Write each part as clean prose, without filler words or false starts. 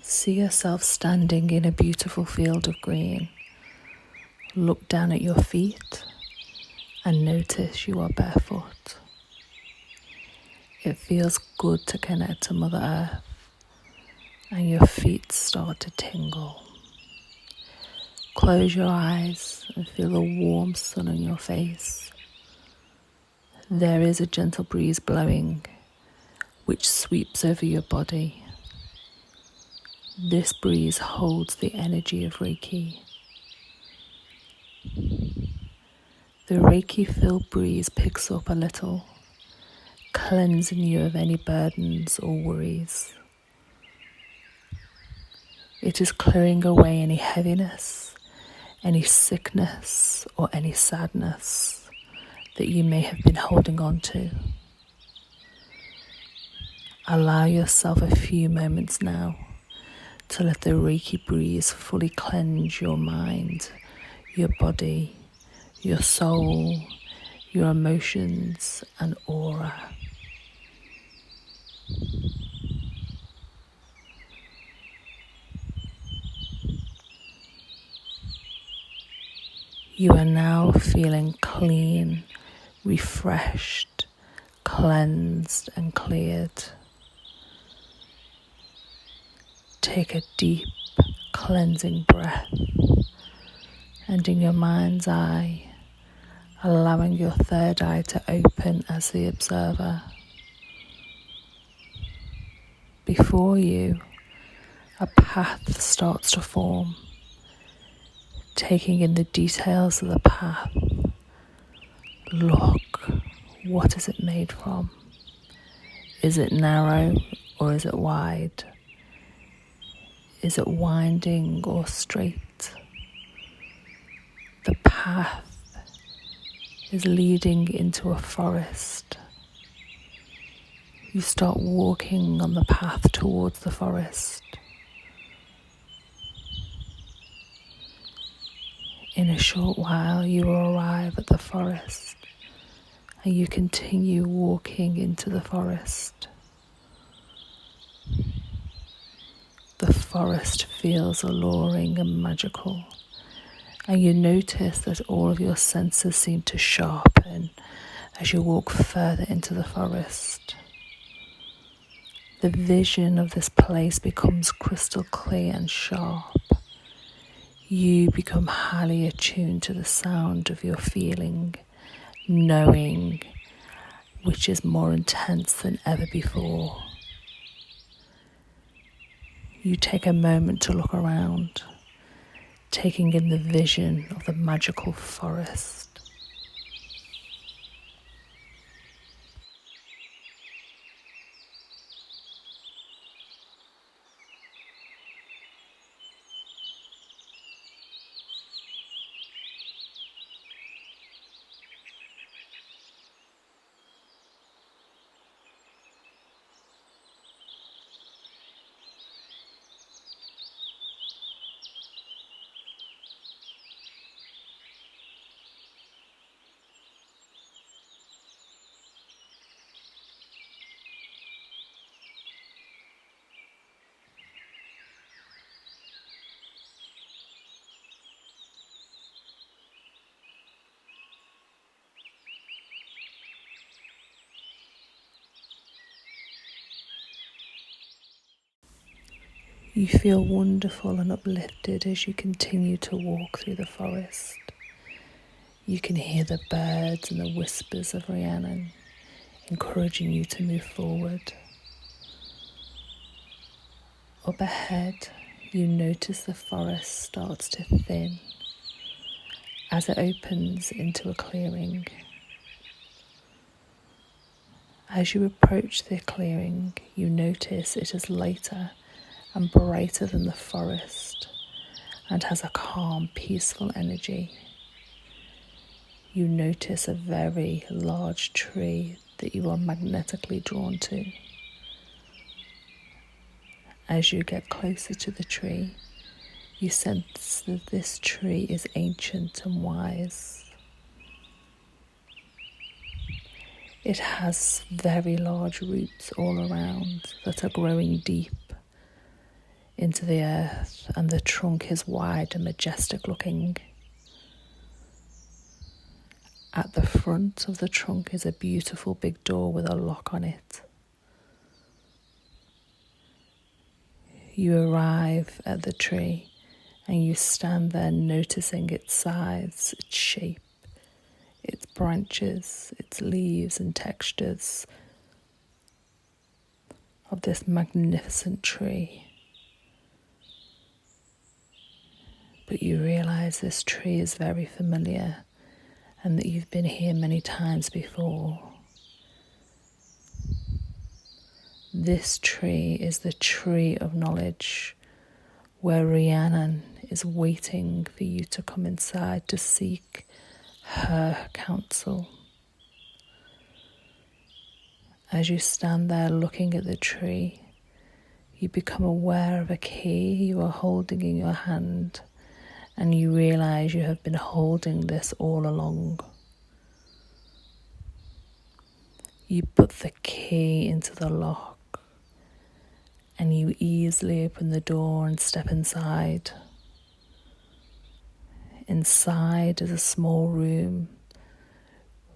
See yourself standing in a beautiful field of green. Look down at your feet and notice you are barefoot. It feels good to connect to Mother Earth, and your feet start to tingle. Close your eyes and feel the warm sun on your face. There is a gentle breeze blowing, which sweeps over your body. This breeze holds the energy of Reiki. The Reiki-filled breeze picks up a little, cleansing you of any burdens or worries. It is clearing away any heaviness, any sickness, or any sadness that you may have been holding on to. Allow yourself a few moments now to let the Reiki breeze fully cleanse your mind, your body, your soul, your emotions and aura. You are now feeling clean, refreshed, cleansed and cleared. Take a deep cleansing breath, and in your mind's eye, allowing your third eye to open as the observer. Before you, a path starts to form. Taking in the details of the path, look, what is it made from? Is it narrow or is it wide? Is it winding or straight? The path is leading into a forest. You start walking on the path towards the forest. In a short while, you will arrive at the forest, and you continue walking into the forest. The forest feels alluring and magical, and you notice that all of your senses seem to sharpen as you walk further into the forest. The vision of this place becomes crystal clear and sharp. You become highly attuned to the sound of your feeling, knowing, which is more intense than ever before. You take a moment to look around, taking in the vision of the magical forest. You feel wonderful and uplifted as you continue to walk through the forest. You can hear the birds and the whispers of Rhiannon encouraging you to move forward. Up ahead, you notice the forest starts to thin as it opens into a clearing. As you approach the clearing, you notice it is lighter and brighter than the forest and has a calm, peaceful energy. You notice a very large tree that you are magnetically drawn to. As you get closer to the tree, you sense that this tree is ancient and wise. It has very large roots all around that are growing deep into the earth, and the trunk is wide and majestic looking. At the front of the trunk is a beautiful big door with a lock on it. You arrive at the tree and you stand there noticing its size, its shape, its branches, its leaves and textures of this magnificent tree. But you realize this tree is very familiar and that you've been here many times before. This tree is the tree of knowledge, where Rhiannon is waiting for you to come inside to seek her counsel. As you stand there looking at the tree, you become aware of a key you are holding in your hand, and you realize you have been holding this all along. You put the key into the lock and you easily open the door and step inside. Inside is a small room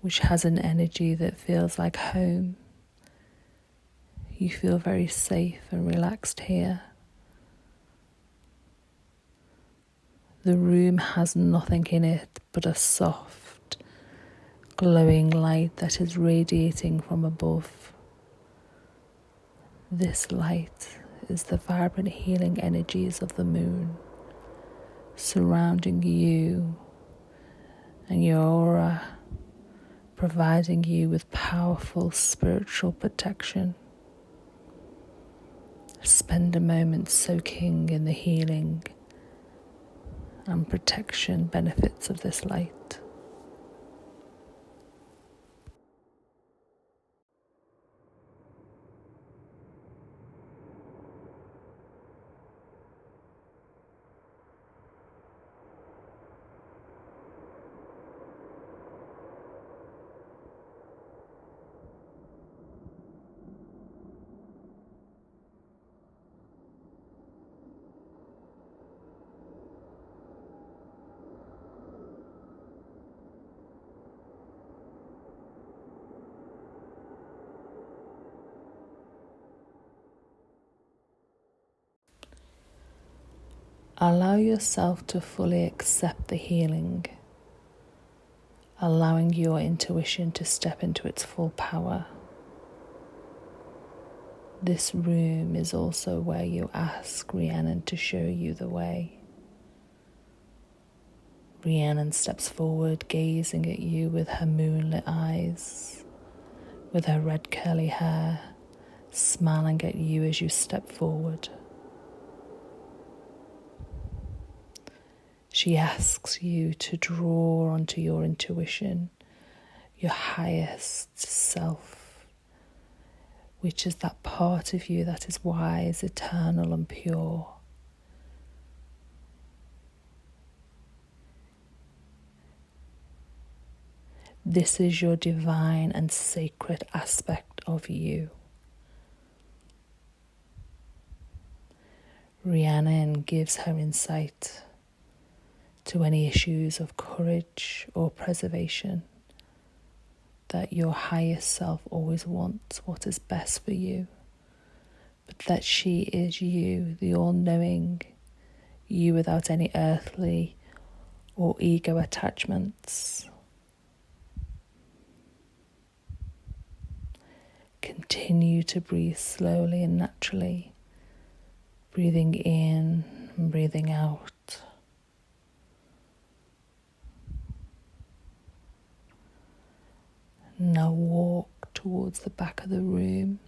which has an energy that feels like home. You feel very safe and relaxed here. The room has nothing in it but a soft, glowing light that is radiating from above. This light is the vibrant healing energies of the moon surrounding you and your aura, providing you with powerful spiritual protection. Spend a moment soaking in the healing and protection benefits of this light. Allow yourself to fully accept the healing, allowing your intuition to step into its full power. This room is also where you ask Rhiannon to show you the way. Rhiannon steps forward, gazing at you with her moonlit eyes, with her red curly hair, smiling at you as you step forward. She asks you to draw onto your intuition, your highest self, which is that part of you that is wise, eternal, and pure. This is your divine and sacred aspect of you. Rhiannon gives her insight to any issues of courage or preservation, that your highest self always wants what is best for you, but that she is you, the all-knowing, you without any earthly or ego attachments. Continue to breathe slowly and naturally, breathing in and breathing out. Now walk towards the back of the room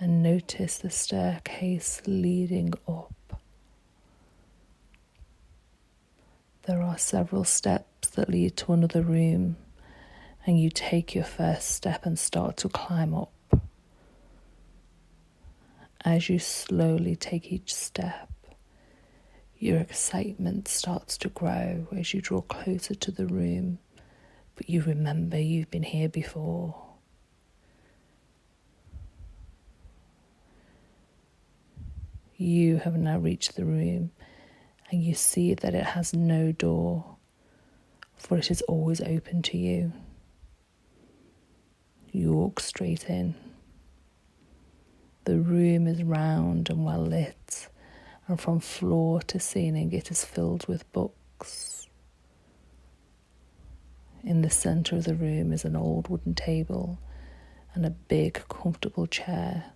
and notice the staircase leading up. There are several steps that lead to another room, and you take your first step and start to climb up. As you slowly take each step, your excitement starts to grow as you draw closer to the room. But you remember you've been here before. You have now reached the room, and you see that it has no door, for it is always open to you. You walk straight in. The room is round and well lit, and from floor to ceiling it is filled with books. In the centre of the room is an old wooden table and a big, comfortable chair.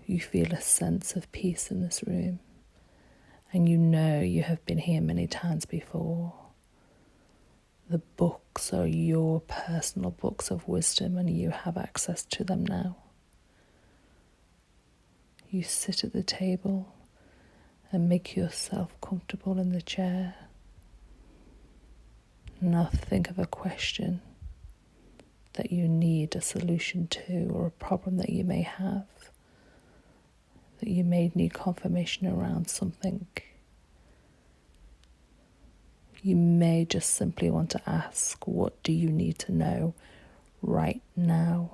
You feel a sense of peace in this room, and you know you have been here many times before. The books are your personal books of wisdom, and you have access to them now. You sit at the table and make yourself comfortable in the chair. Now think of a question that you need a solution to, or a problem that you may have, that you may need confirmation around something. You may just simply want to ask, what do you need to know right now?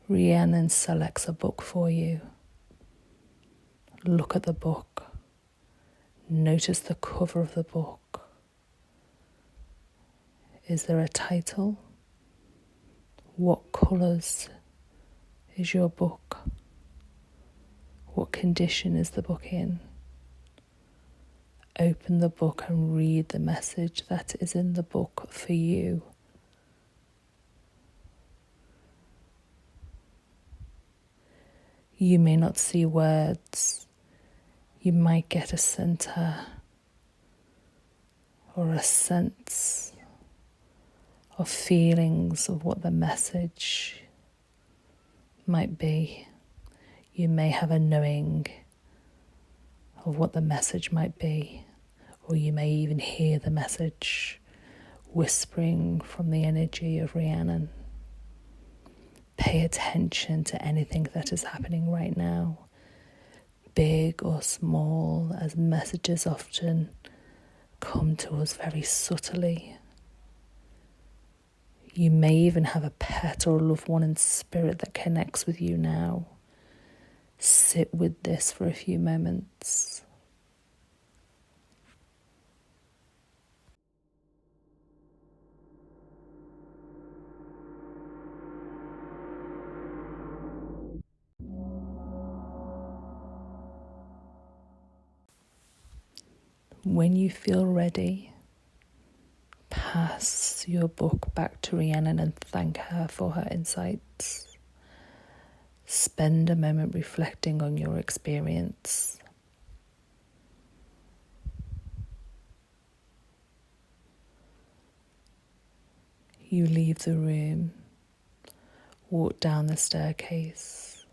Rhiannon selects a book for you. Look at the book. Notice the cover of the book. Is there a title? What colours is your book? What condition is the book in? Open the book and read the message that is in the book for you. You may not see words. You might get a centre or a sense of feelings of what the message might be. You may have a knowing of what the message might be, or you may even hear the message whispering from the energy of Rhiannon. Pay attention to anything that is happening right now, big or small, as messages often come to us very subtly. You may even have a pet or a loved one in spirit that connects with you now. Sit with this for a few moments. When you feel ready, pass your book back to Rhiannon and thank her for her insights. Spend a moment reflecting on your experience. You leave the room, walk down the staircase.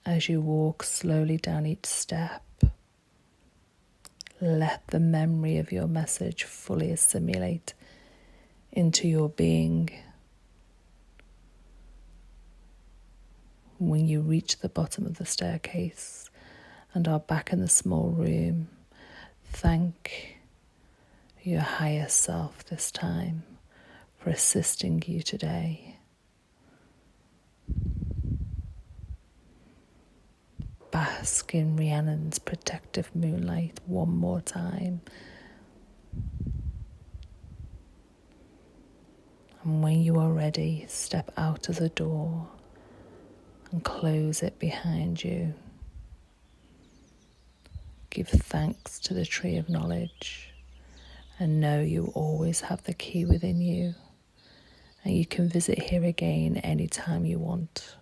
As you walk slowly down each step, let the memory of your message fully assimilate into your being. When you reach the bottom of the staircase and are back in the small room, thank your higher self this time for assisting you today. Bask in Rhiannon's protective moonlight one more time. And when you are ready, step out of the door and close it behind you. Give thanks to the tree of knowledge and know you always have the key within you, and you can visit here again anytime you want.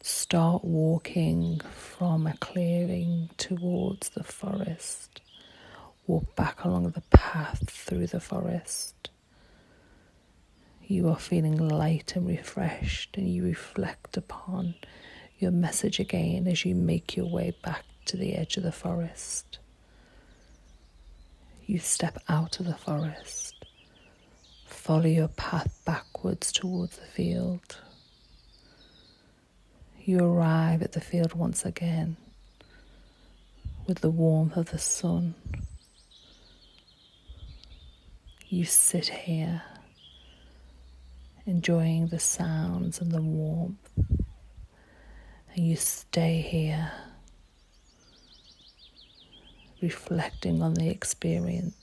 Start walking from a clearing towards the forest. Walk back along the path through the forest. You are feeling light and refreshed, and you reflect upon your message again as you make your way back to the edge of the forest. You step out of the forest. Follow your path backwards towards the field. You arrive at the field once again with the warmth of the sun. You sit here, enjoying the sounds and the warmth, and you stay here, reflecting on the experience.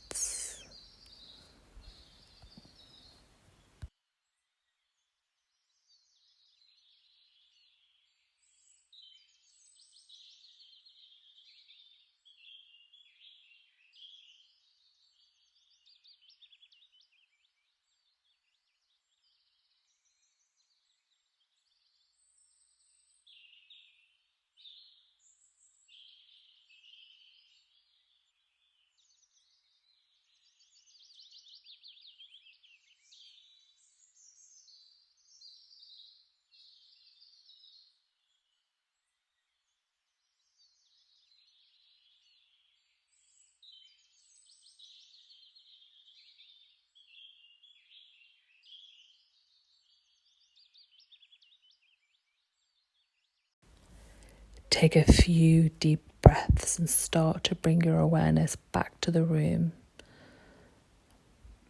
Take a few deep breaths and start to bring your awareness back to the room,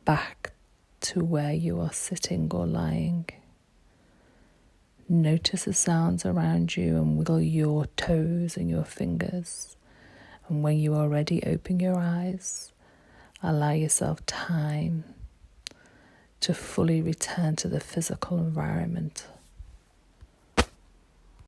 back to where you are sitting or lying. Notice the sounds around you and wiggle your toes and your fingers. And when you are ready, open your eyes. Allow yourself time to fully return to the physical environment.